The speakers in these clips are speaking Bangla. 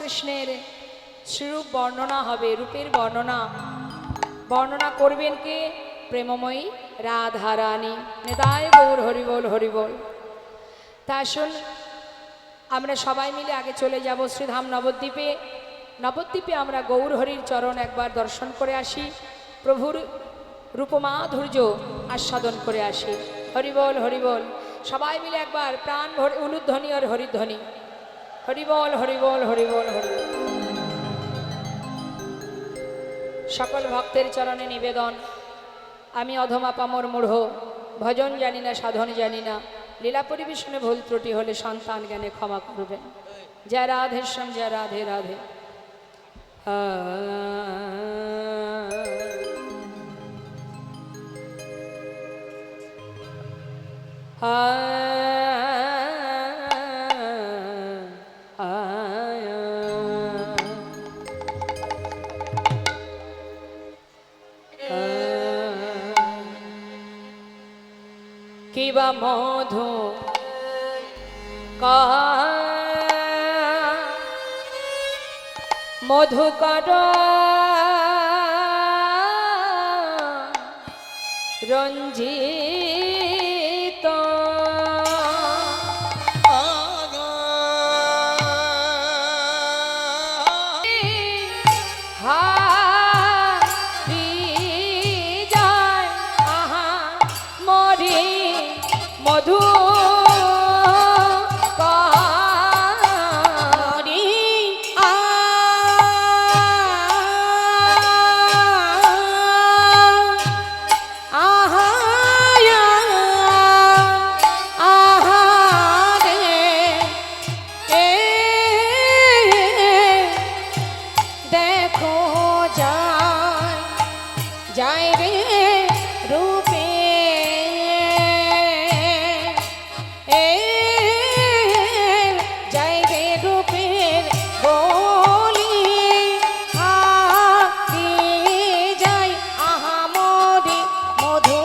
শ্রীকৃষ্ণের শ্রীরূপ বর্ণনা হবে, রূপের বর্ণনা করবেন কে? প্রেমময়ী রাধারানী। নেতায় গৌর হরিবোল হরিবোল। তা আসুন আমরা সবাই মিলে আগে চলে যাব শ্রীধাম নবদ্বীপে। নবদ্বীপে আমরা গৌর হরির চরণ একবার দর্শন করে আসি, প্রভুর রূপমাধুর্য আস্বাদন করে আসি। হরিবোল হরিবোল। সবাই মিলে একবার প্রাণ ভরে উলুধ্বনি আর হরিধ্বনি। হরিবোল হরিবোল হরিবোল হরিবোল। সকল ভক্তের চরণে নিবেদন, আমি অধমা পামর মূঢ়, ভজন জানি না সাধন জানি না, লীলা পরিবেশনে ভুল ত্রুটি হলে সন্তান জ্ঞানে ক্ষমা করবেন। জয় রাধেশ্যাম, জয় রাধে রাধে। কিবা মধু মধুকর রঞ্জিত মধু যায় রে রূপে যায় রে রূপের বলি হাতি যায় আহা মরি মধু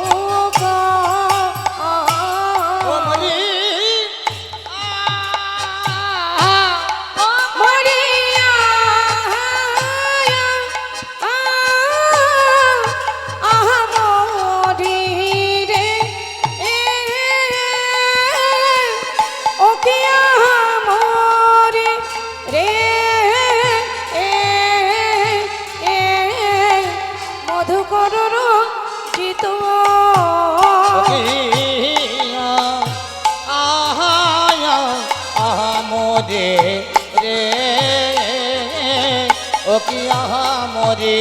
মরে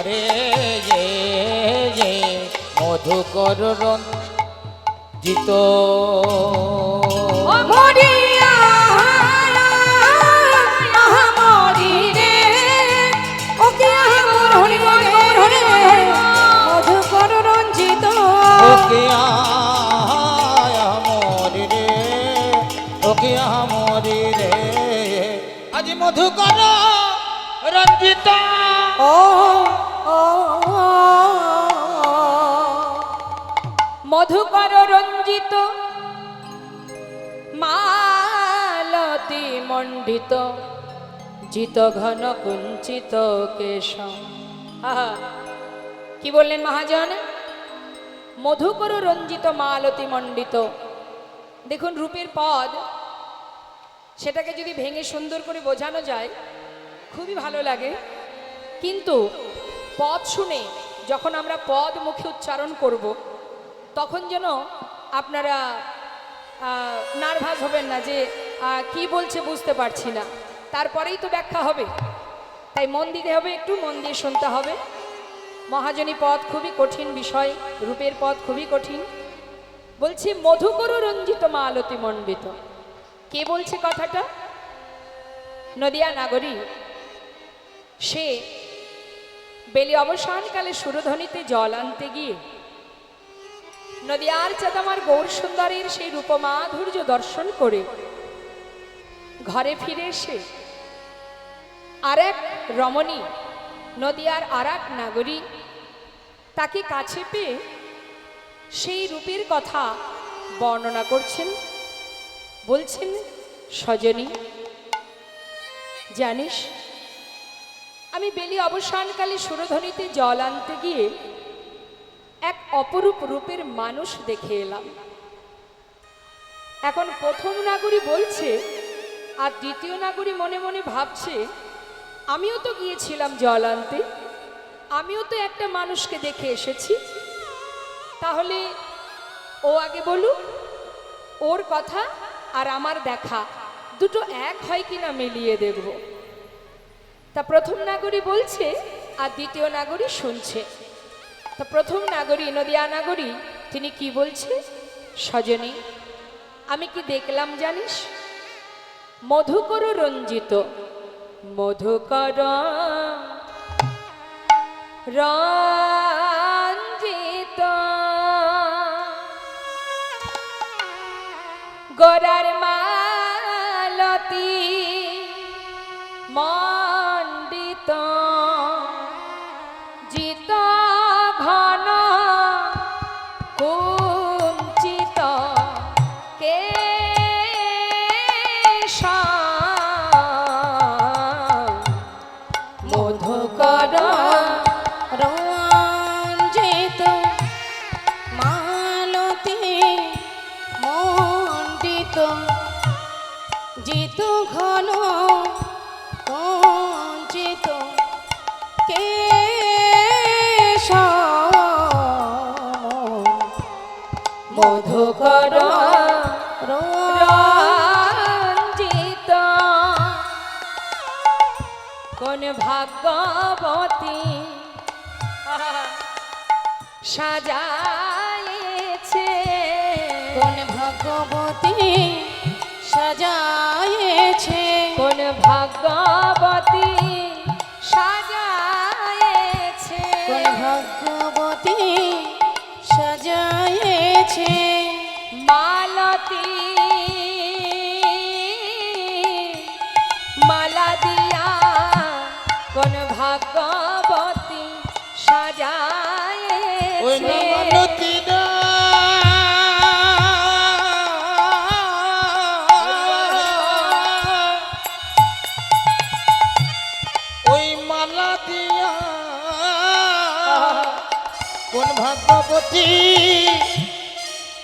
রে মধুকর রঞ্জিত মধুকর রঞ্জিত ওকে মরি রে ওকে মরি রে আজ মধুকর রঞ্জিত মধুকর রঞ্জিত মালতী মণ্ডিত জিত ঘন কুঞ্চিত কেশ। কি বললেন মহাজন? মধুকর রঞ্জিত মালতী মণ্ডিত। দেখুন রূপের পদ, সেটাকে যদি ভেঙে সুন্দর করে বোঝানো যায় খুবই ভালো লাগে, কিন্তু পদ শুনে যখন আমরা পদ মুখে উচ্চারণ করব তখন যেন আপনারা নার্ভাস হবেন না যে কি বলছে বুঝতে পারছি না, তারপরেই তো ব্যাখ্যা হবে। তাই মন দিতে হবে, একটু মন দিয়ে শুনতে হবে। মহাজনী পদ খুবই কঠিন বিষয়, রূপের পদ খুবই কঠিন। বলছি মধুকর রঞ্জিত মালতী মণ্ডিত। কে বলছে কথাটা? নদিয়া নাগরী। সে বেলি অবসানকালে সুরধ্বনিতে জল আনতে গিয়ে নদিয়ার চাঁদামার গৌর সুন্দরের সেই রূপমাধুর্য দর্শন করে ঘরে ফিরে এসে আর এক রমণী, নদিয়ার আর এক নাগরী, তাকে কাছে পেয়ে সেই রূপের কথা বর্ণনা করছেন। বলছেন, সজনী জানিস, আমি বেলি অবসানকালে সুরধ্বনিতে জল আনতে গিয়ে এক অপরূপ রূপের মানুষ দেখে এলাম। এখন প্রথম নাগরী বলছে আর দ্বিতীয় নাগরী মনে মনে ভাবছে, আমিও তো গিয়েছিলাম জল আনতে, আমিও তো একটা মানুষকে দেখে এসেছি, তাহলে ও আগে বলুক, ওর কথা আর আমার দেখা দুটো এক হয় কিনা মিলিয়ে দেখব। তা প্রথম নাগরী বলছে আর দ্বিতীয় নাগরী শুনছে। তা প্রথম নাগরী, নদিয়া নাগরী, তিনি কি বলছে, সজনী আমি কি দেখলাম জানিস, মধুকর রঞ্জিত, মধুকর রঞ্জিত গোরার মালতী মণ্ডিত জিত ঘন কুঞ্চিত কেশ মধুকর রঞ্জিত মালতী মণ্ডিত জিত ঘন কঞ্চিত কেশ মধুকর রঞ্জিত কোন ভাগ্যবতী সাজায়েছে, কোন ভগবতী সাজায়েছে, কোন ভাগ্যবতী সাজায়েছে, কোন ভগবতী সাজায়েছে, মালতী মালা দিয়া কোন ভাগ্যবতী ওই সাজায়েছে, মালতী না ওই মালা দিয়া কোন ভাগ্যবতী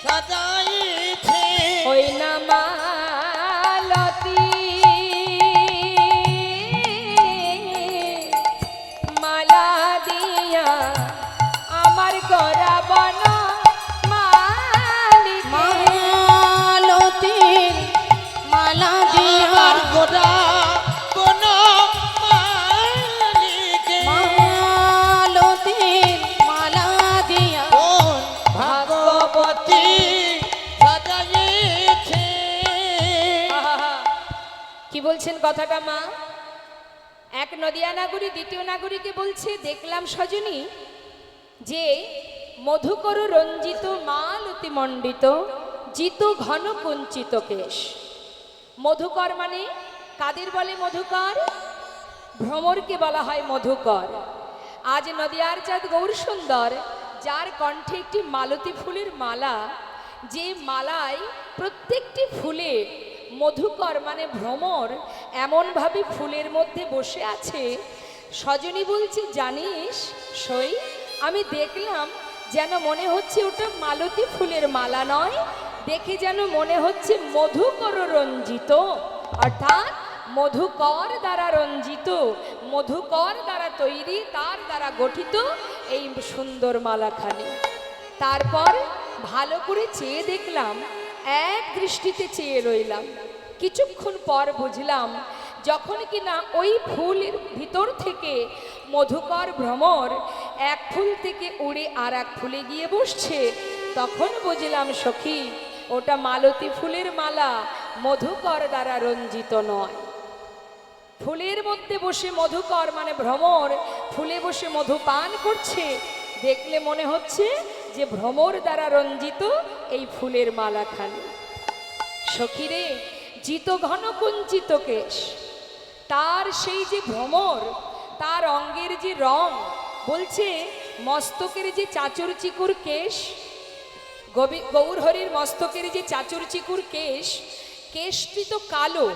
সাজাইছে ওই না মালতী মালা দিয়া আমার গড়া বন মালিক মালতীর মালা দিয়া আর গোটা কোন মালিকে মালতীর মালা দিয়া কোন ভাগ্যবতী সাজাইছে। আহা! কি বলছেন কথাটা মা? এক নদিয়া নাগরী দ্বিতীয় নাগরীকে বলছে, দেখলাম সজনী যে মধুকর রঞ্জিত মালতী মণ্ডিত জিত ঘন কুঞ্চিত কেশ। মধুকর মানে কাদের বলে মধুকর? ভ্রমরকে বলা হয় মধুকর। আজ নদিয়ার চাঁদ গৌর সুন্দর, যার কণ্ঠে একটি মালতী ফুলের মালা, যে মালায় প্রত্যেকটি ফুলে মধুকর মানে ভ্রমর এমনভাবে ফুলের মধ্যে বসে আছে। সজনী বলছে, জানিস সই, আমি দেখলাম যেন মনে হচ্ছে ওটা মালতী ফুলের মালা নয়, দেখে যেন মনে হচ্ছে মধুকর রঞ্জিত, অর্থাৎ মধুকর দ্বারা রঞ্জিত, মধুকর দ্বারা তৈরি, তার দ্বারা গঠিত এই সুন্দর মালাখানি। তারপর ভালো করে চেয়ে দেখলাম, এক দৃষ্টিতে চেয়ে রইলাম। কিছুক্ষণ পর বুঝলাম, যখন কিনা ওই ফুলের ভিতর থেকে মধুকর ভ্রমর এক ফুল থেকে উড়ে আর এক ফুলে গিয়ে বসছে, তখন বুঝলাম সখী ওটা মালতী ফুলের মালা, মধুকর দ্বারা রঞ্জিত নয়। ফুলের মধ্যে বসে মধুকর মানে ভ্রমর ফুলে বসে মধু পান করছে, দেখলে মনে হচ্ছে যে ভ্রমর দ্বারা রঞ্জিত এই ফুলের মালাখানি। সখীরে, জিত ঘন কুঞ্চিত কেশ, তার সেই যে ভ্রমর, তার অঙ্গের যে রং, বলছে মস্তকের যে চাচর চিকুর কেশ, গৌরহরির মস্তকের যে চাচর চিকুর কেশ, কেশটি তো কালো,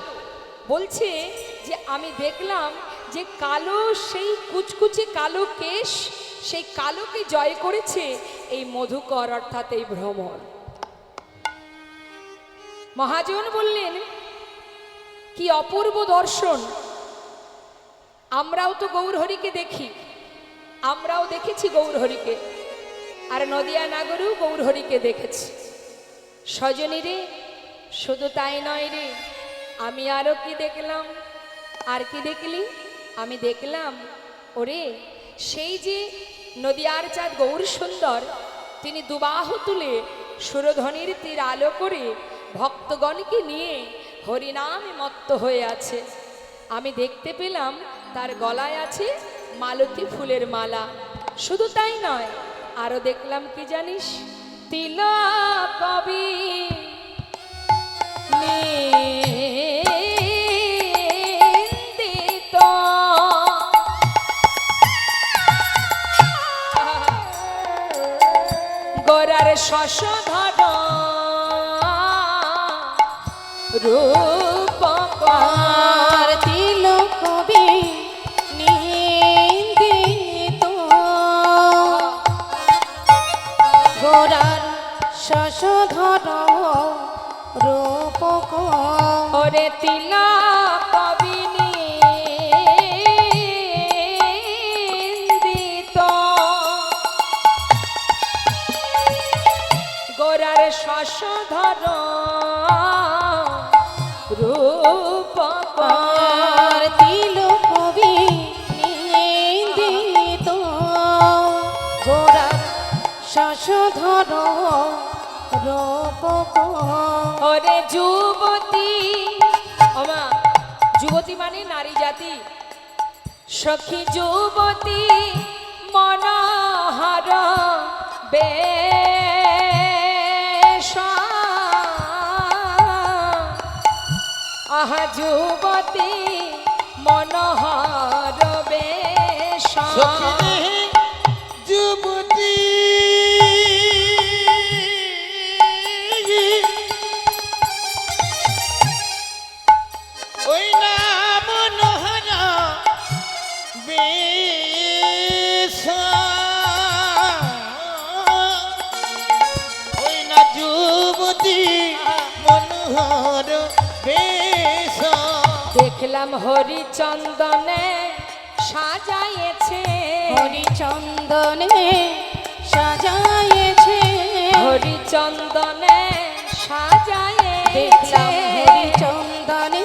বলছে যে আমি দেখলাম যে কালো সেই কুচকুচে কালো কেশ, সেই কালোকে জয় করেছে এই মধুকর অর্থাৎ এই ভ্রমর। মহাজন বললেন কি অপূর্ব দর্শন, আমরাও তো গৌরহরিকে দেখি, আমরাও দেখেছি গৌরহরিকে, আর নদিয়া নাগরেও গৌরহরিকে দেখেছি। সজনী রে, শুধু তাই নয় রে, আমি আরো কি দেখলাম। আর কি দেখলি? আমি দেখলাম ওরে সেই যে নদিয়ার চাঁদ গৌর সুন্দর, তিনি দুবাহু তুলে সুরধ্বনির তীর আলো করে ভক্তগণকে নিয়ে হরিনামে মত্ত হয়ে আছে। আমি দেখতে পেলাম তার গলায় আছে মালতী ফুলের মালা। শুধু তাই নয়, আরো দেখলাম কি জানিস? তিলক কবি নিন্দিত গোরার শশধর রূপকার তিলক কবি নিন্দিত গোরার শশধর রূপকার। ওরে তিলক কবি নিন্দিত গোরার শশধর রূপকার। তিলক কবি নিন্দিত গোরার শশধর রূপকার। ওরে যুবতী, ওমা যুবতী মানে নারী জাতি, সখী যুবতী মনোহর বেশ, আহা যুবতী মনোহর বেশ। সখী যুবতী ওই না মনোহরা বেশ, ওই না যুবতী মনোহর বেশ। দেখলাম হরিচন্দনে সাজাইছে, হরিচন্দনে সাজায়েছে, হরিচন্দনে দেখলাম সাজাইছে, হরিচন্দনে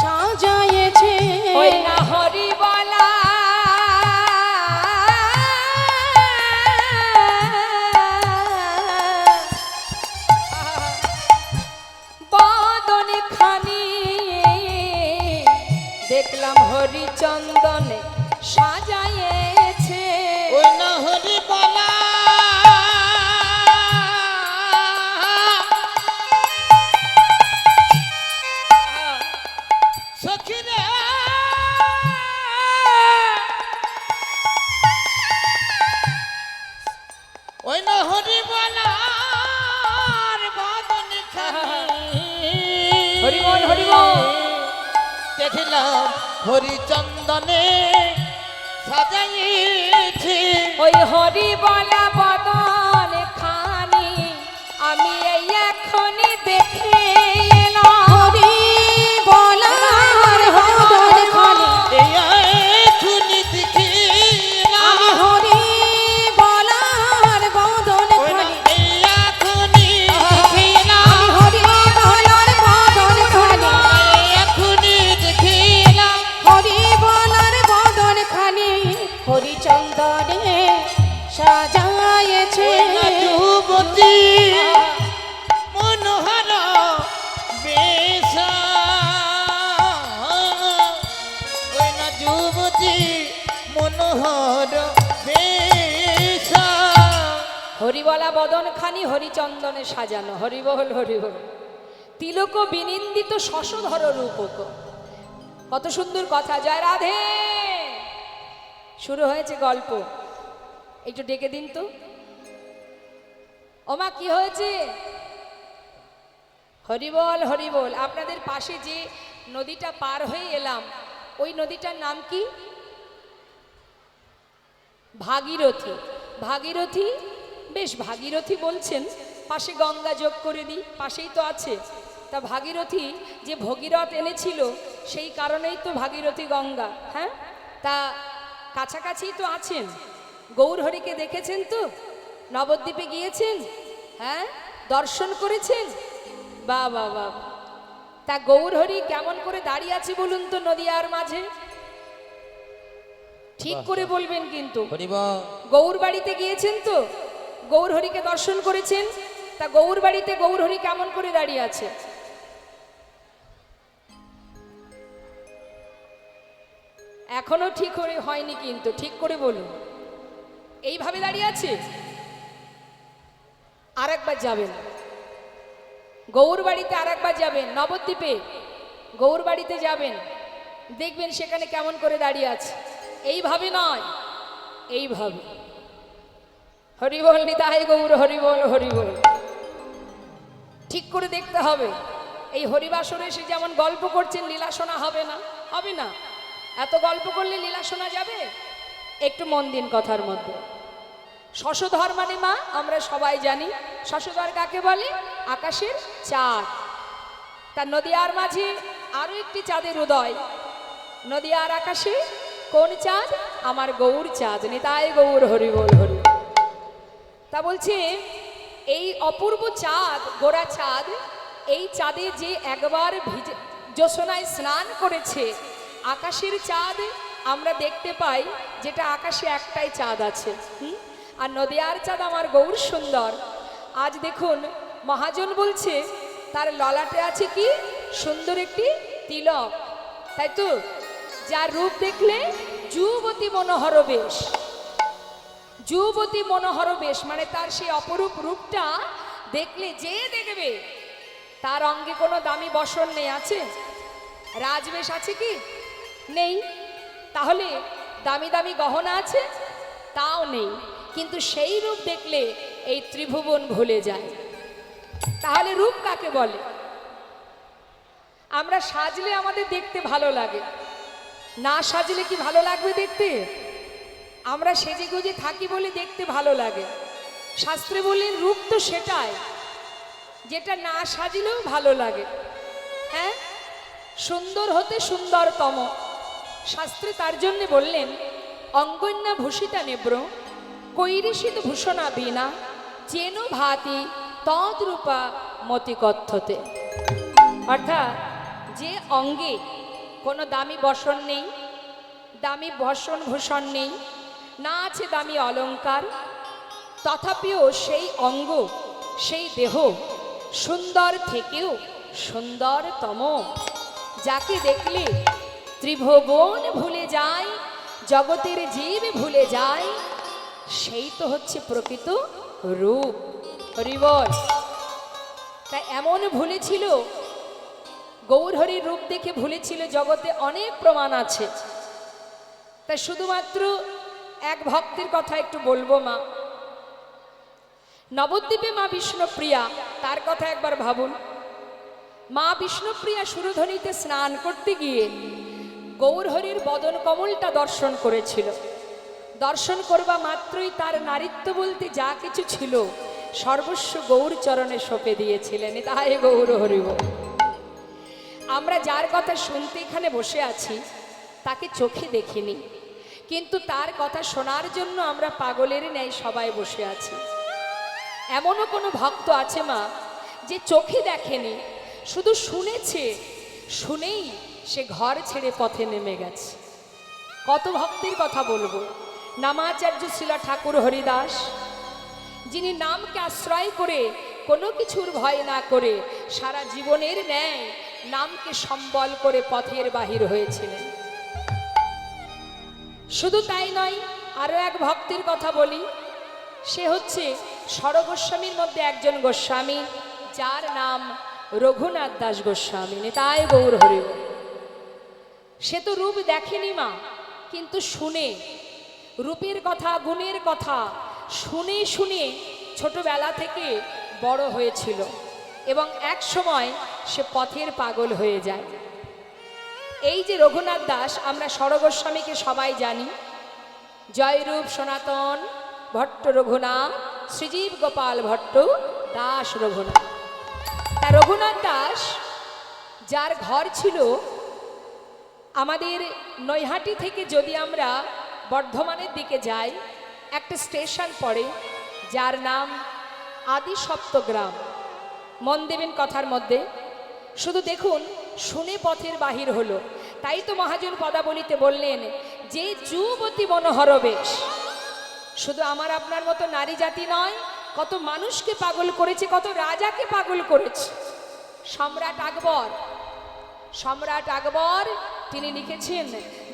সাজায়েছে। ওই না হরি বলা বদন খানি, দেখলাম হরিচন্দনে সাজাইছে, ওই না হরি বলা সখী রে, ওই না হরি বলার বাদন খানি। হরি বল, হরি বল। দেখিলাম হরিচন্দনে সাজাইছে, ওই হরি বলা বদন খানি আমি এই এখনই দেখে এলাম। হরি বলার বদন খানি এই এখুনি দেখিলাম, আমি হরি বলার বদন ওই না খানি, এই এখুনি দেখিলাম, আমি হরি বলার বদন খানি, এই এখুনি দেখিলাম। হরি বলার বদন খানি হরিচন্দনে সাজায়েছে। ওই না যুবতী মনোহর বেশ, ওই না যুবতী মনোহর বেশ। হরিবলা বদন খানি হরিচন্দনে সাজানো, হরিবল হরিবল। তিলক বিনিন্দিত শশধর রূপক, কত সুন্দর কথা। জয় রাধে। শুরু হয়েছে গল্প, একটু ডেকে দিন তো। ওমা কি হয়েছে? হরিবল হরিবল। আপনাদের পাশে যে নদীটা পার হয়ে এলাম, ওই নদীটার নাম কি? ভাগীরথী। ভাগীরথী, বেশ ভাগীরথী বলছেন, পাশে গঙ্গা যোগ করে দিই, পাশেই তো আছে। তা ভাগীরথী যে ভগীরথ এনেছিল সেই কারণেই তো ভাগীরথী গঙ্গা। হ্যাঁ, তা কাছাকাছি তো আছেন। গৌরহরিকে দেখেছেন তো? নবদ্বীপে গিয়েছেন? হ্যাঁ, দর্শন করেছেন? বাহ বাহ বাহ। তা গৌরহরি কেমন করে দাঁড়িয়ে আছে বলুন তো নদিয়ার মাঝে? ঠিক করে বলবেন কিন্তু। গৌর বাড়িতে গিয়েছেন তো? গৌরহরিকে দর্শন করেছেন? তা গৌর বাড়িতে গৌরহরি কেমন করে দাঁড়িয়ে আছে? এখনো ঠিক করে হয়নি কিন্তু, ঠিক করে বলুন। এইভাবে দাঁড়িয়ে আছে? আর একবার যাবেন গৌর বাড়িতে, আর একবার যাবেন নবদ্বীপে, গৌর বাড়িতে যাবেন, দেখবেন সেখানে কেমন করে দাঁড়িয়ে আছে। এইভাবে নয়, এইভাবে। হরিবল নিতাই গৌর হরিবল হরিবল। ঠিক করে দেখতে হবে। এই হরিবাসরে এসে যেমন গল্প করছেন, লীলা শোনা হবে না? হবে না। এত গল্প করলে লীলা শোনা যাবে? একটু মন দিন কথার মধ্যে। শশধর মানে মা আমরা সবাই জানি। শশধর কাকে বলে? আকাশের চাঁদ। তার নদিয়ার মাঝে আরো একটি চাঁদের উদয়। নদিয়ার আকাশে কোন চাঁদ? আমার গৌর চাঁদ। নিতাই গৌর হরিবল হরি। তা বলছে এই অপূর্ব চাঁদ, গোরা চাঁদ, এই চাঁদে যে একবার জ্যোৎস্নায় স্নান করেছে, আকাশের চাঁদ আমরা দেখতে পাই, যেটা আকাশে একটাই চাঁদ আছে। আর নদিয়ার চাঁদ আমার গৌর সুন্দর। আজ দেখুন মহাজন বলছে তার ললাটে আছে কি সুন্দর একটি তিলক, তাই তো? যার রূপ দেখলে যুবতী মনোহর বেশ। যুবতী মনোহর বেশ মানে তার সেই অপরূপ রূপটা দেখলে যে দেখবে তার অঙ্গে কোনো দামি বসন নেই, আছে? রাজবেশ আছে কি? নেই। তাহলে দামি দামি গহনা আছে? তাও নেই। কিন্তু সেই রূপ দেখলে এই ত্রিভুবন ভুলে যায়। তাহলে রূপ কাকে বলে? আমরা সাজলে আমাদের দেখতে ভালো লাগে, না সাজলে কি ভালো লাগবে দেখতে? আমরা সেজে গুজে থাকি বলে দেখতে ভালো লাগে। শাস্ত্রে বললেন রূপ তো সেটাই যেটা না সাজলেও ভালো লাগে। হ্যাঁ, সুন্দর হতে সুন্দরতম। শাস্ত্রে তার জন্য বললেন অঙ্গন্যা ভূষিতা নেব্র কৈরিষিত ভূষণা বিনা চেন ভাতি তদ্রূপা মতি কথ্যতে। অর্থাৎ যে অঙ্গে কোনো দামি বসন নেই, দামি বসন ভূষণ নেই, না আছে দামি অলংকার, তথাপিও সেই অঙ্গ সেই দেহ সুন্দর থেকেও সুন্দরতম, যাকে দেখলে ত্রিভুবন ভুলে যায়, জগতের জীব ভুলে যায়, সেই তো হচ্ছে প্রকৃত রূপ। হরিবল। তাই এমন ভুলেছিল, গৌরহরির রূপ দেখে ভুলেছিল, জগতে অনেক প্রমাণ আছে। তাই শুধুমাত্র এক ভক্তের কথা একটু বলবো। মা নবদ্বীপে মা বিষ্ণুপ্রিয়া, তার কথা একবার ভাবুন। মা বিষ্ণুপ্রিয়া সুরধনীতে স্নান করতে গিয়ে গৌরহরির বদন কমলটা দর্শন করেছিল। দর্শন করবা মাত্রই তার নারীত্ব বলতে যা কিছু ছিল সর্বস্ব গৌর চরণে সঁপে দিয়েছিলেন। তাই গৌর হরিব। আমরা যার কথা শুনতে এখানে বসে আছি তাকে চোখে দেখিনি, কিন্তু তার কথা শোনার জন্য আমরা পাগলের ন্যায় সবাই বসে আছি। এমনও কোনো ভক্ত আছে মা যে চোখে দেখেনি, শুধু শুনেছে, শুনেই সে ঘর ছেড়ে পথে নেমে গেছে। কত ভক্তের কথা বলবো। নামাচার্য শিলা ঠাকুর হরিদাস, যিনি নামকে আশ্রয় করে কোনো কিছুর ভয় না করে সারা জীবনের ন্যায় নামকে সম্বল করে পথের বাহির হয়েছিলেন। শুধু তাই নয়, আরো এক ভক্তের কথা বলি। সে হচ্ছে স্বরগোস্বামীর মধ্যে একজন গোস্বামী, যার নাম রঘুনাথ দাস গোস্বামী। তাই গৌর হরিব। সে তো রূপ দেখেনি মা, কিন্তু শুনে রূপের কথা, গুণের কথা শুনে শুনে ছোটবেলা থেকে বড় হয়েছিল এবং এক সময় সে পথের পাগল হয়ে যায়। এই যে রঘুনাথ দাস, আমরা সরগোস্বামীকে সবাই জানি, জয়রূপ সনাতন ভট্ট রঘুনাথ, শ্রীজীব গোপাল ভট্ট দাস রঘুনাথ। তা রঘুনাথ দাস যার ঘর ছিল আমাদের নৈহাটি থেকে যদি আমরা বর্ধমানের দিকে যাই, একটা স্টেশন পড়ে যার নাম আদি সপ্তগ্রাম। মন দেবেন কথার মধ্যে, শুধু দেখুন শুনে পথের বাহির হলো। তাই তো মহাজন পদাবলিতে বললেন যে যুবতী মনোহর বেশ। শুধু আমার আপনার মতো নারী জাতি নয়, কত মানুষকে পাগল করেছে, কত রাজাকে পাগল করেছে। সম্রাট আকবর তিনি লিখেছেন,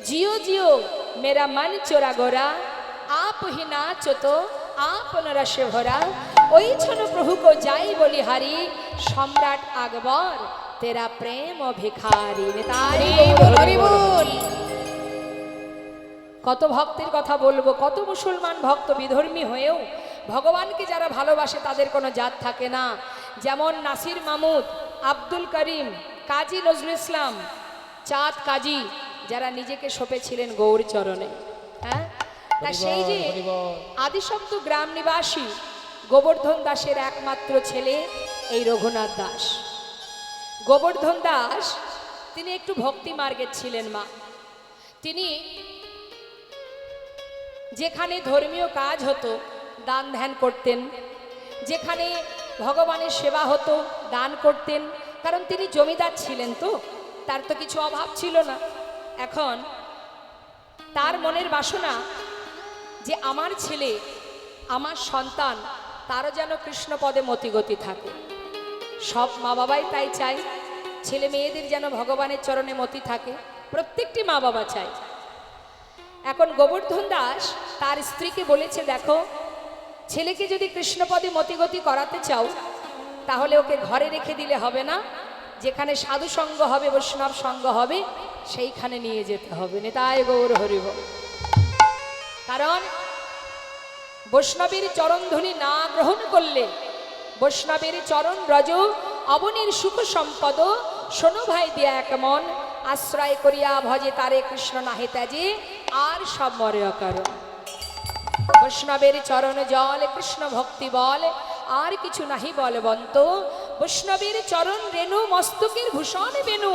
জিও জিও মেরা মন চোরা গোরা, आप ही नाचो तो आपन रसे भरा, ওই ছন প্রভু কো যাই বলি হারি, সম্রাট আকবর তেরা প্রেম ভিখারি। নেতারি হরি বল। কত ভক্তের কথা বলবো, কত মুসলমান ভক্ত বিধর্মী হয়েও ভগবানকে যারা ভালোবাসে তাদের কোনো জাত থাকে না। যেমন নাসির মাহমুদ, আব্দুল করিম, কাজী নজরুল ইসলাম, চাঁদ কাজী, যারা নিজেকে সঁপেছিলেন গৌর চরণে। হ্যাঁ, তা সেই যে আদিশব্দ গ্রাম নিবাসী গোবর্ধন দাসের একমাত্র ছেলে এই রঘুনাথ দাস। গোবর্ধন দাস তিনি একটু ভক্তি মার্গের ছিলেন মা। তিনি যেখানে ধর্মীয় কাজ হতো দান ধ্যান করতেন, যেখানে ভগবানের সেবা হতো দান করতেন, কারণ তিনি জমিদার ছিলেন, তো তার তো কিছু অভাব ছিল না। এখন তার মনের বাসনা যে আমার ছেলে, আমার সন্তান, তারও যেন কৃষ্ণপদে মতিগতি থাকে। সব মা বাবাই তাই চায়, ছেলে মেয়েদের যেন ভগবানের চরণে মতি থাকে, প্রত্যেকটি মা বাবা চায়। এখন গোবর্ধন দাস তার স্ত্রীকে বলেছে, দেখো ছেলেকে যদি কৃষ্ণপদে মতিগতি করাতে চাও তাহলে ওকে ঘরে রেখে দিলে হবে না, যেখানে সাধু সঙ্গ হবে, বৈষ্ণব সঙ্গ হবে, সেইখানে নিয়ে যেতে হবে। নেতায় গৌর হরি বল। কারণ বৈষ্ণবের চরণধ্বনি না গ্রহণ করলে, বৈষ্ণবের চরণ রজ অবনীর সুখ সম্পদ, শোনো ভাই দিয়া এক মন, আশ্রয় করিয়া ভজে তারে কৃষ্ণ নাহে ত্যাজে, আর সব মরে অকারণ। বৈষ্ণবের চরণ জল কৃষ্ণ ভক্তি বল, আর কিছু নাহি বলবন্ত, বৈষ্ণবের চরণ রেণু মস্তকের ভূষণ বেনু,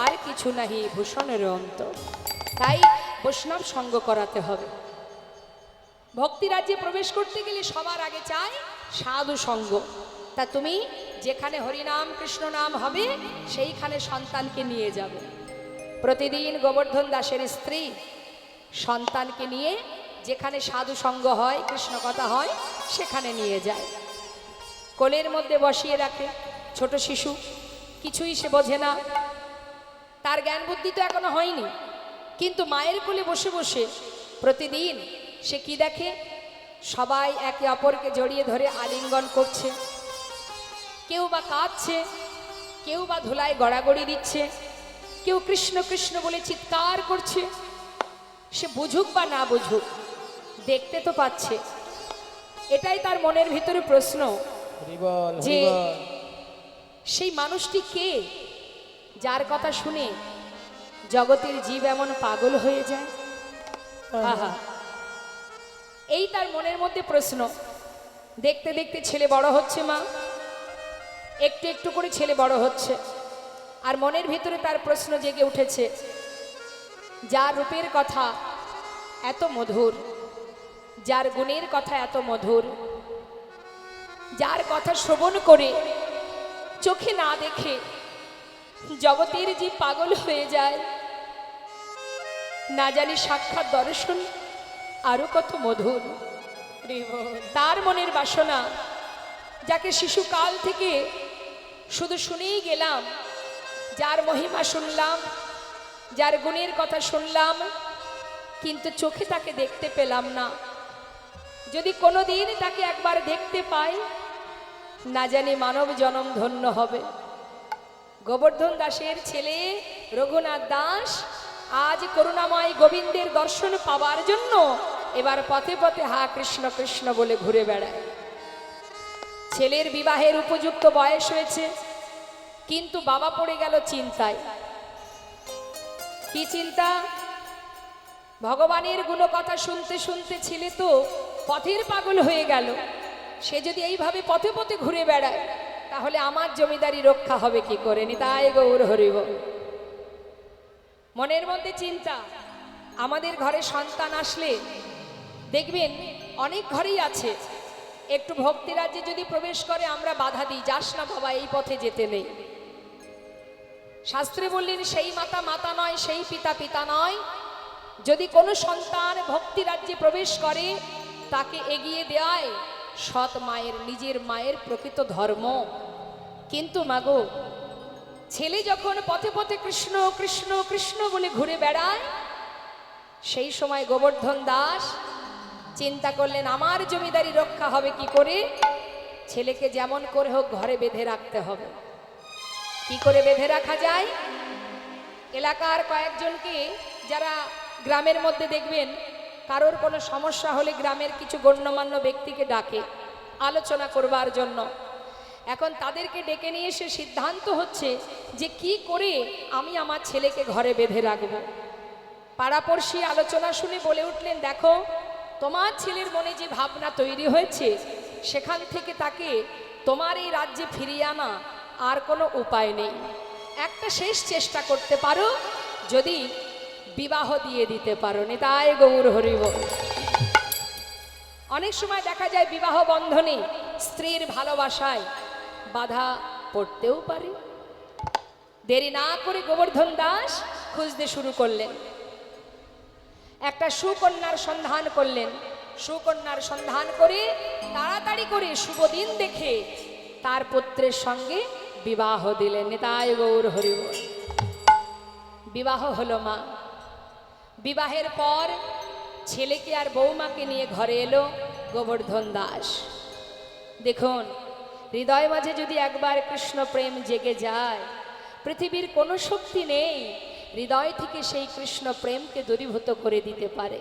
আর কিছু নাহি ভূষণের অন্ত। তাই বৈষ্ণব সঙ্গ করাতে হবে। ভক্তি রাজ্যে প্রবেশ করতে গেলে সবার আগে চাই সাধু সঙ্গ। তা তুমি যেখানে হরিনাম কৃষ্ণ নাম হবে সেইখানে সন্তানকে নিয়ে যাবে। প্রতিদিন গোবর্ধন দাসের স্ত্রী সন্তানকে নিয়ে যেখানে সাধু সঙ্গ হয়, কৃষ্ণ কথা হয়, সেখানে নিয়ে যায়। কোলের মধ্যে বসিয়ে রাখে, ছোট শিশু, কিছুই সে বোঝে না, তার জ্ঞান বুদ্ধি তো এখনো হয়নি, কিন্তু মায়ের কোলে বসে বসে প্রতিদিন সে কি দেখে, সবাই একে অপরকে জড়িয়ে ধরে আলিঙ্গন করছে, কেউ বা কাঁদছে, কেউ বা ধুলায় গড়াগড়ি দিচ্ছে, কেউ কৃষ্ণ কৃষ্ণ বলে চিৎকার করছে। সে বুঝুক বা না বুঝুক, দেখতে তো পাচ্ছে। এটাই তার মনের ভিতরে প্রশ্ন যে সেই মানুষটি কে, যার কথা শুনে জগতের জীব এমন পাগল হয়ে যায়। আহা, এই তার মনের মধ্যে প্রশ্ন। দেখতে দেখতে ছেলে বড় হচ্ছে মা, একটু একটু করে ছেলে বড় হচ্ছে, আর মনের ভিতরে তার প্রশ্ন জেগে উঠেছে, যার রূপের কথা এত মধুর, যার গুণের কথা এত মধুর, যার কথা শ্রবণ করে চোখে না দেখে জগতের জীব পাগল হয়ে যায়, না জানি সাক্ষাৎ দর্শন আরো কত মধুর। তার মনের বাসনা, যাকে শিশুকাল থেকে শুধু শুনেই গেলাম, যার মহিমা শুনলাম, যার গুণের কথা শুনলাম, কিন্তু চোখে তাকে দেখতে পেলাম না। যদি কোনোদিন তাকে একবার দেখতে পাই, না জানি মানব জনম ধন্য হবে। গোবর্ধন দাসের ছেলে রঘুনাথ দাস আজ করুণাময় গোবিন্দের দর্শন পাবার জন্য এবার পথে পথে হা কৃষ্ণ কৃষ্ণ বলে ঘুরে বেড়ায়। ছেলের বিবাহের উপযুক্ত বয়স হয়েছে, কিন্তু বাবা পড়ে গেল চিন্তায়। কি চিন্তা? ভগবানের গুণ কথা শুনতে শুনতে ছেলে তো পথের পাগল হয়ে গেল। সে যদি এইভাবে পথে পথে ঘুরে বেড়ায় তাহলে আমার জমিদারি রক্ষা হবে কি করে? নিতাই গৌর হরিব। মনের মধ্যে চিন্তা। আমাদের ঘরে সন্তান আসলে দেখবেন অনেক ঘরেই আছে, একটু ভক্তি রাজ্যে যদি প্রবেশ করে আমরা বাধা দিই, যাস না বাবা, এই পথে যেতে নেই। শাস্ত্রে বললেন সেই মাতা মাতা নয়, সেই পিতা পিতা নয়। যদি কোনো সন্তান ভক্তি রাজ্যে প্রবেশ করে তাকে এগিয়ে দেয় সৎ মায়ের, নিজের মায়ের প্রকৃত ধর্ম। কিন্তু মাগো, ছেলে যখন পথে পথে কৃষ্ণ কৃষ্ণ কৃষ্ণ বলে ঘুরে বেড়ায়, সেই সময় গোবর্ধন দাস চিন্তা করলেন আমার জমিদারি রক্ষা হবে কি করে? ছেলেকে যেমন করে হোক ঘরে বেঁধে রাখতে হবে। কি করে বেঁধে রাখা যায়? এলাকার কয়েকজনকে, যারা গ্রামের মধ্যে দেখবেন কারোর কোনো সমস্যা হলে গ্রামের কিছু গণ্যমান্য ব্যক্তিকে ডাকে আলোচনা করবার জন্য। এখন তাদেরকে ডেকে নিয়ে এসে সিদ্ধান্ত হচ্ছে যে কি করে আমি আমার ছেলেকে ঘরে বেঁধে রাখব। পাড়াপড়শি আলোচনা শুনে বলে উঠলেন, দেখো তোমার ছেলের মনে যে ভাবনা তৈরি হয়েছে সেখান থেকে তাকে তোমার এই রাজ্যে ফিরিয়ে আনা আর কোনো উপায় নেই। একটা শেষ চেষ্টা করতে পারো, যদি বিবাহ দিয়ে দিতে পারো। নিতাই গৌর হরিব। অনেক সময় দেখা যায় বিবাহ বন্ধনে স্ত্রীর ভালোবাসায় বাধা পড়তেও পারে। দেরি না করে গোবর্ধন দাস খুঁজতে শুরু করলেন। একটা সুকন্যার সন্ধান করলেন। সুকন্যার সন্ধান করে তাড়াতাড়ি করে শুভ দিন দেখে তার পুত্রের সঙ্গে বিবাহ দিলেন। নিতাই গৌর হরিব। বিবাহ হলো মা। বিবাহের পর ছেলেকে আর বৌমাকে নিয়ে ঘরে এলো গোবর্ধন দাস। দেখুন, হৃদয় মাঝে যদি একবার কৃষ্ণ প্রেম জেগে যায়, পৃথিবীর কোনো শক্তি নেই হৃদয় থেকে সেই কৃষ্ণ প্রেমকে দূরীভূত করে দিতে পারে।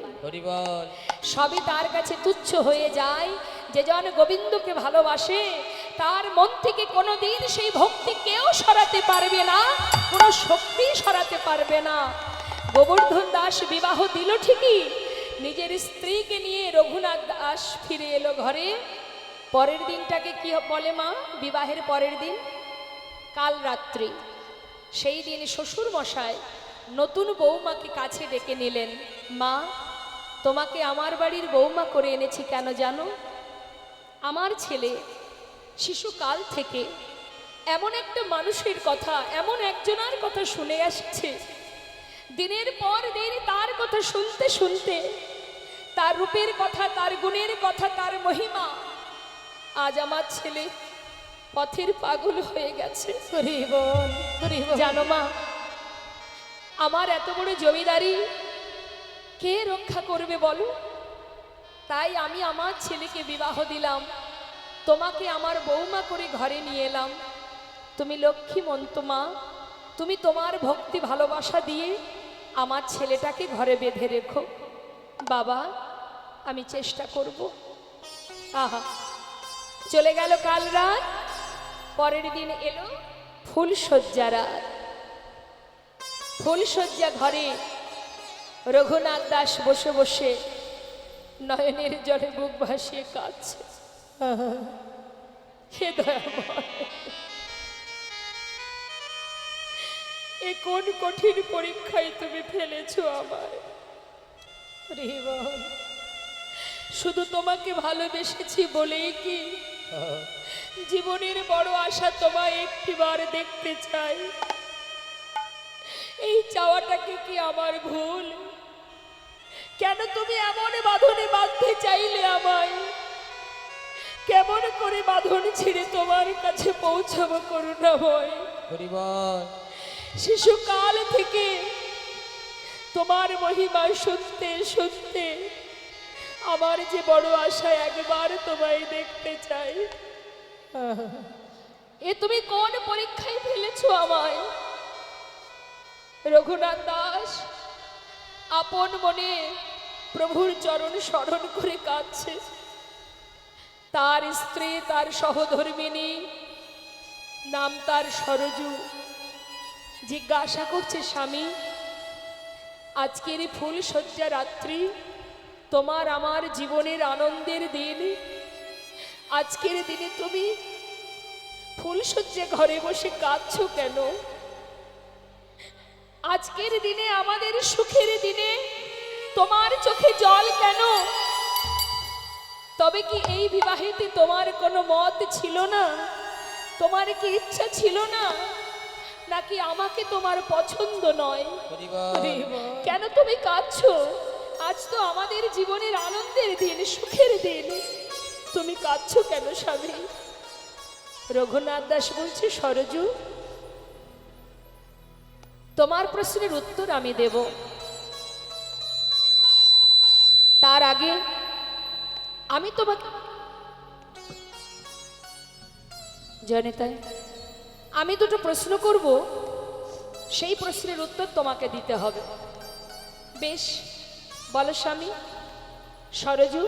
সবই তার কাছে তুচ্ছ হয়ে যায়। যে জন গোবিন্দকে ভালোবাসে তার মন থেকে কোনোদিন সেই ভক্তি কেউ সরাতে পারবে না, কোনো শক্তি সরাতে পারবে না। গোবর্ধন দাস বিবাহ দিল ঠিকই, নিজের স্ত্রীকে নিয়ে রঘুনাথ দাস ফিরে এলো ঘরে। পরের দিনটাকে কি বলে মা? বিবাহের পরের দিন কাল রাত্রি। সেই দিন শ্বশুর মশাই নতুন বৌমাকে কাছে ডেকে নিলেন। মা, তোমাকে আমার বাড়ির বৌমা করে এনেছি কেন জানো? আমার ছেলে শিশুকাল থেকে এমন একটা মানুষের কথা, এমন একজনের কথা শুনে আসছে, দিনের পর দিন তার কথা শুনতে শুনতে, তার রূপের কথা, তার গুণের কথা, তার মহিমা, আজ আমার ছেলে পথের পাগল হয়ে গেছে। জানো মা, আমার এত বড় জমিদারি কে রক্ষা করবে বলো? তাই আমি আমার ছেলেকে বিবাহ দিলাম, তোমাকে আমার বৌমা করে ঘরে নিয়ে এলাম। তুমি লক্ষ্মীমন্ত মা, তুমি তোমার ভক্তি ভালোবাসা দিয়ে আমার ছেলেটাকে ঘরে বেঁধে রেখো। বাবা, আমি চেষ্টা করব। আহা, চলে গেল কাল রাত। পরের দিন এলো ফুলশয্যা রাত। ফুলশয্যা ঘরে রঘুনাথ দাস বসে বসে নয়নের জলে বুক ভাসিয়ে কাঁদছে। হে দয়াময়, এ কোন কঠিন পরীক্ষায় তুমি ফেলেছো আমায়। শুধু তোমাকে ভালোবেসেছি বলেই কি জীবনের বড় আশা তোমায় একটিবার দেখতে চাই। এই চাওয়াটাকে কি আমার ভুল? কেন তুমি এমন বাঁধনে বাঁধতে চাইলে আমায়? কেমন করে বাঁধন ছিঁড়ে তোমার কাছে পৌঁছাবো করুণাময়? শিশুকাল থেকে তোমার মহিমা শুনতে শুনতে আমার যে বড় আশা, একবার তোমায় দেখতে চাই। এ তুমি কোন পরীক্ষায় ফেলেছো আমায়? রঘুনাথ দাস আপন মনে প্রভুর চরণ স্মরণ করে কাঁদছে। তার স্ত্রী, তার সহধর্মিনী, নাম তার সরজু, জিজ্ঞাসা করছে, স্বামী আজকের এই ফুল সজ্জা রাত্রি তোমার আমার জীবনের আনন্দের দিন। আজকের দিনে তুমি ফুলসজ্জা ঘরে বসে কাঁদছো কেন? আজকের দিনে আমাদের সুখের দিনে তোমার চোখে জল কেন? তবে কি এই বিবাহেতে তোমার কোনো মত ছিল না? তোমার কি ইচ্ছা ছিল না? নাকি আমাকে তোমার পছন্দ নয়? কেন তুমি কাঁদছো? আজ তো আমাদের জীবনের আনন্দের দিন, সুখের দিন, তুমি কাঁদছো কেন স্বামী? রঘুনাথ দাস বলছে, সরজু তোমার প্রশ্নের উত্তর আমি দেব। তার আগে আমি তোমাকে জনিতাই আমি দুটো প্রশ্ন করব, সেই প্রশ্নের উত্তর তোমাকে দিতে হবে। বেশ, বলো স্বামী। সরজু,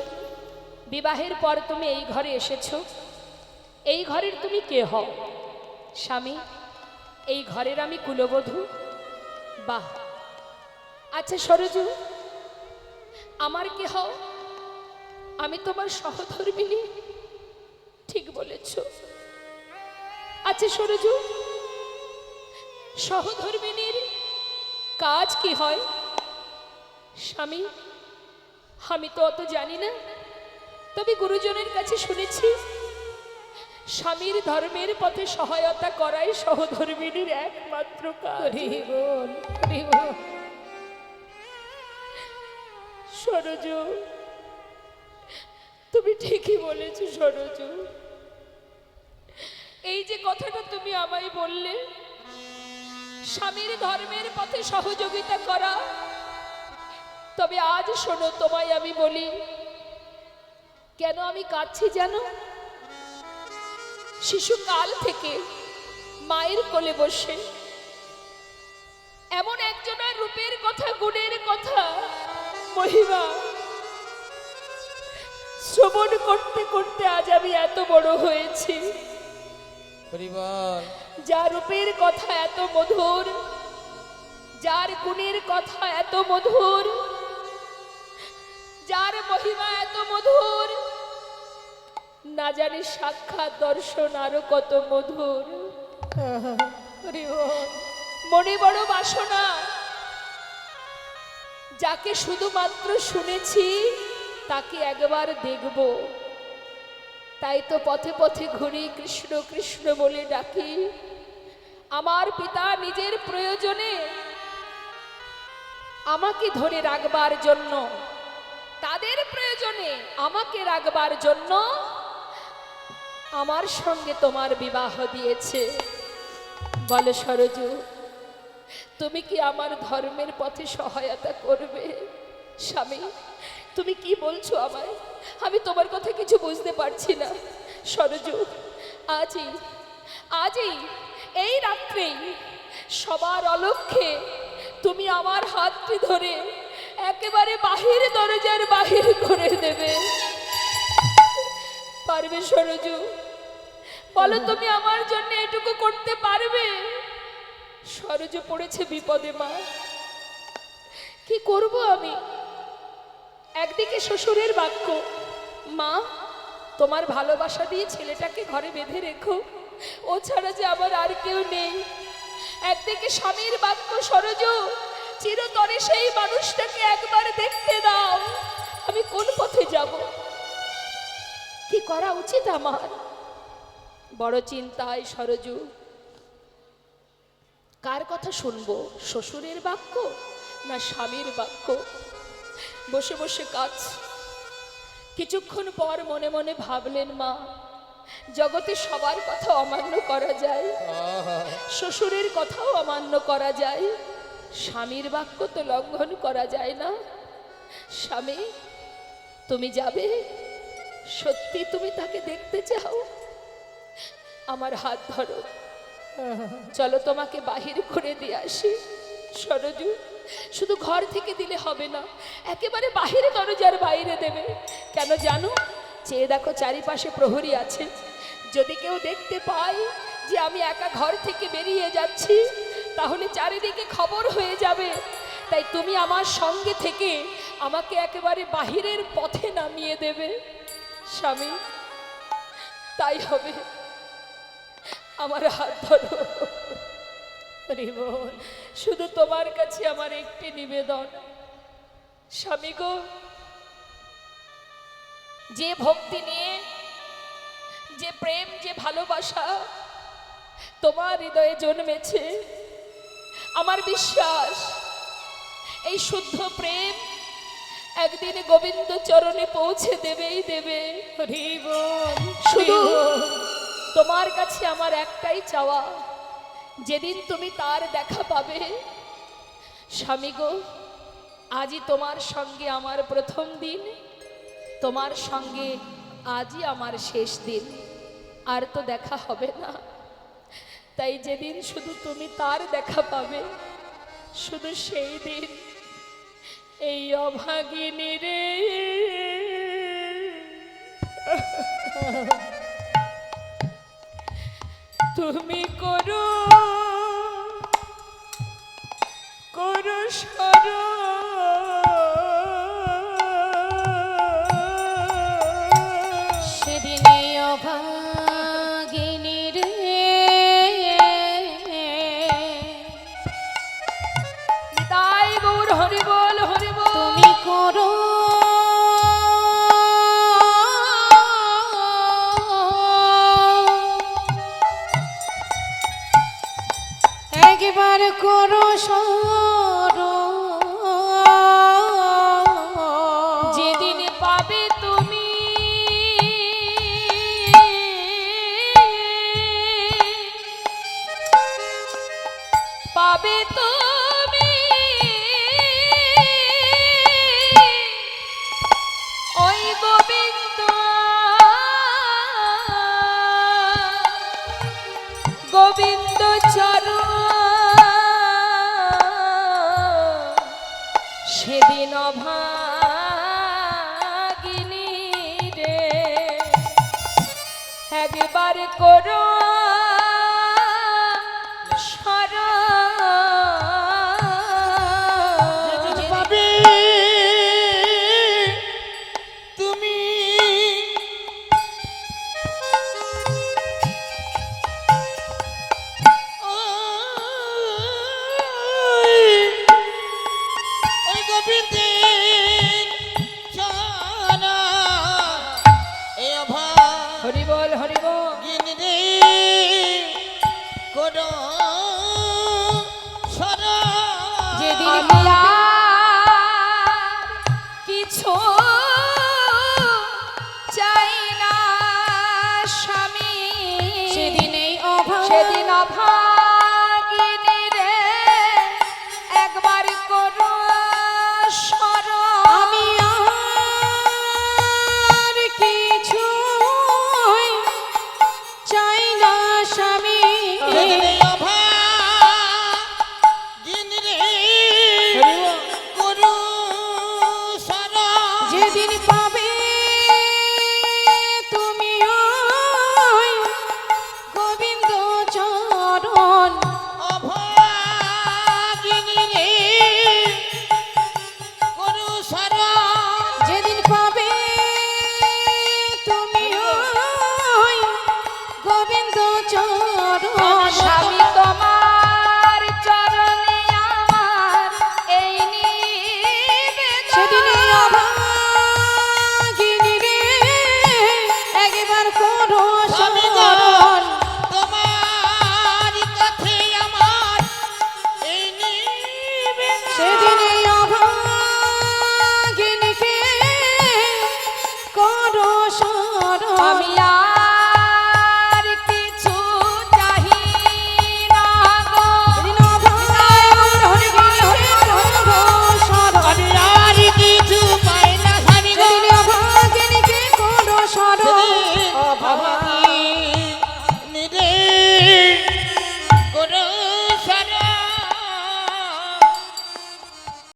বিবাহের পর তুমি এই ঘরে এসেছো, এই ঘরের তুমি কে হও? স্বামী, এই ঘরের আমি কুলবধূ। বাহ, আচ্ছা সরজু, আমার কে হও? আমি তোমার সহধর্মিণী। ঠিক বলেছ। আচ্ছা সরজু, সহধর্মিণীর কাজ কি হয়? স্বামী, আমি তো অত জানি না, তবে গুরুজনের কাছে শুনেছি স্বামীর ধর্মের পথে সহায়তা করাই সহধর্মিণীর একমাত্র কাজ। সরজু, তুমি ঠিকই বলেছো সরজু। এই যে কথাটা তুমি আমায় বললে, স্বামীর ধর্মের পথে সহযোগিতা করা, তবে আজ শোনো, তোমায় আমি বলি কেন আমি কাঁদছি জানো? শিশুকাল থেকে মায়ের কোলে বসে এমন একজনের রূপের কথা, গুণের কথা, মহিমা শ্রবণ করতে করতে আজ আমি এত বড় হয়েছি। যার রূপের কথা এত মধুর, যার গুণের কথা এত মধুর, যার মহিমা এত মধুর, না জানি সাক্ষাৎ দর্শন আরো কত মধুর। মনে বড় বাসনা, যাকে শুধুমাত্র শুনেছি তাকে একবার দেখব। তাই তো পথে পথে ঘুরি, কৃষ্ণ কৃষ্ণ বলে ডাকি। আমার পিতা নিজের প্রয়োজনে আমাকে ধরে রাখবার জন্য, তাদের প্রয়োজনে আমাকে রাখবার জন্য আমার সঙ্গে তোমার বিবাহ দিয়েছে। বলে সরজু, তুমি কি আমার ধর্মের পথে সহায়তা করবে? স্বামী, তুমি কি বলছো আমায়? আমি তোমার কথা কিছু বুঝতে পারছি না। সরজু, আজই এই রাত্রেই সবার অলক্ষ্যে তুমি আমার হাতটি ধরে একেবারে বাহির দরজার বাহির করে দেবে। পারবে সরজু? বলো, তুমি আমার জন্য এটুকু করতে পারবে? সরজু পড়েছে বিপদে। মা, কি করব আমি? একদিকে শ্বশুরের বাক্য, মা তোমার ভালোবাসা দিয়ে ছেলেটাকে ঘরে বেঁধে রেখো, ও ছাড়া যে আমার আর কেউ নেই। একদিকে স্বামীর বাক্য, সরজু চিরতরে সেই মানুষটাকে একবার দেখতে দাও। আমি কোন পথে যাব? কি করা উচিত আমার? বড় চিন্তায় সরজু। কার কথা শুনবো, শ্বশুরের বাক্য না স্বামীর বাক্য? বসে বসে কাজ। কিছুক্ষণ পর মনে মনে ভাবলেন, মা জগতে সবার কথা অমান্য করা যায়, শ্বশুরের কথাও অমান্য করা যায়, স্বামীর বাক্য তো লঙ্ঘন করা যায় না। স্বামী, তুমি যাবে? সত্যি তুমি তাকে দেখতে চাও? আমার হাত ধরো, চলো তোমাকে বাহির করে দিয়ে আসি। সরজু, শুধু ঘর থেকে দিলে হবে না, একেবারে বাহিরে দরজার বাইরে দেবে। কেন জানো? চেয়ে দেখো, চারিপাশে প্রহরী আছে। যদি কেউ দেখতে পায় যে আমি একা ঘর থেকে বেরিয়ে যাচ্ছি, তাহলে চারিদিকে খবর হয়ে যাবে তাই তুমি আমার সঙ্গে থেকে আমাকে একেবারে বাহিরের পথে নামিয়ে দেবে স্বামী। তাই হবে, আমার হাত ধরো। হরি বল। শুধু তোমার কাছে আমার একটি নিবেদন স্বামী গো, যে ভক্তি নিয়ে, যে প্রেম, যে ভালোবাসা তোমার হৃদয়ে জন্মেছে, আমার বিশ্বাস এই শুদ্ধ প্রেম একদিন গোবিন্দ চরণে পৌঁছে দেবেই দেবে। হরি বল। শুধু তোমার কাছে আমার একটাই চাওয়া, যেদিন তুমি তার দেখা পাবে স্বামী গো, আজই তোমার সঙ্গে আমার প্রথম দিন, তোমার সঙ্গে আজই আমার শেষ দিন, আর তো দেখা হবে না। তাই যেদিন শুধু তুমি তার দেখা পাবে, শুধু সেই দিন এই অভাগিনী রে তুমি করো করো সেদিনে অভাগিনী রে তাই গৌর হরি বল, হরি বল। তুমি করো একবার করো যেদিন পাবে তুমি পাবে তুমি ওই গোবিন্দ গোবিন্দ চরণ, সেদিন অভাগিনী রে একবার করো যেদিন পাবে তুমি ওই গোবিন্দের চরণ এ হরি বল, হরি বল। অভাগিনী রে করো শরণ। যেদিন আমি আর কিছু চাই না স্বামী, সেদিনেই সেদিন অভাগিনী রে একবার করো স্মরণ। আমি আর কিছু চাই না স্বামী, যেদিন অভাগিনী রে করো শরণ। যেদিন